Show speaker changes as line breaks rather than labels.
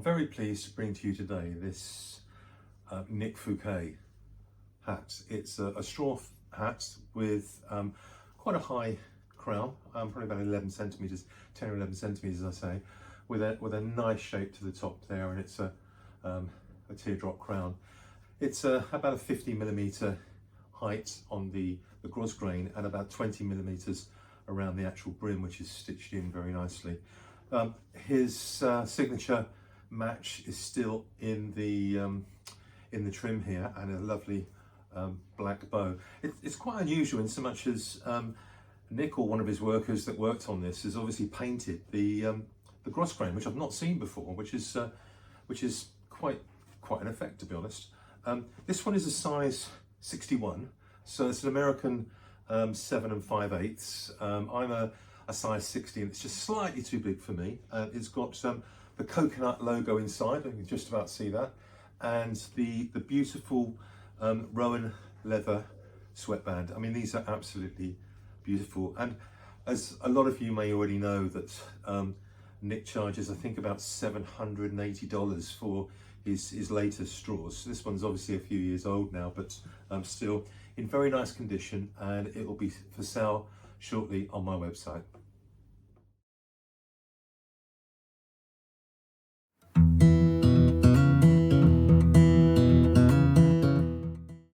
I'm very pleased to bring to you today this Nick Fouquet hat. It's a straw hat with quite a high crown, probably about 11 centimeters, 10 or 11 centimeters, as I say, with a nice shape to the top there, and it's a teardrop crown. It's about a 50 millimeter height on the gros grain and about 20 millimeters around the actual brim, which is stitched in very nicely. His signature match is still in the trim here, and a lovely black bow. It's quite unusual in so much as Nick, or one of his workers that worked on this, has obviously painted the gros grain, which I've not seen before, which is quite an effect, to be honest. This one is a size 61, so it's an American 7 5/8. I'm a size 60, and it's just slightly too big for me. It's got the coconut logo inside, you can just about see that, and the beautiful Rowan leather sweatband. I mean, these are absolutely beautiful, and as a lot of you may already know, that Nick charges, I think, about $780 for his latest straws. This one's obviously a few years old now, but still in very nice condition, and it will be for sale shortly on my website.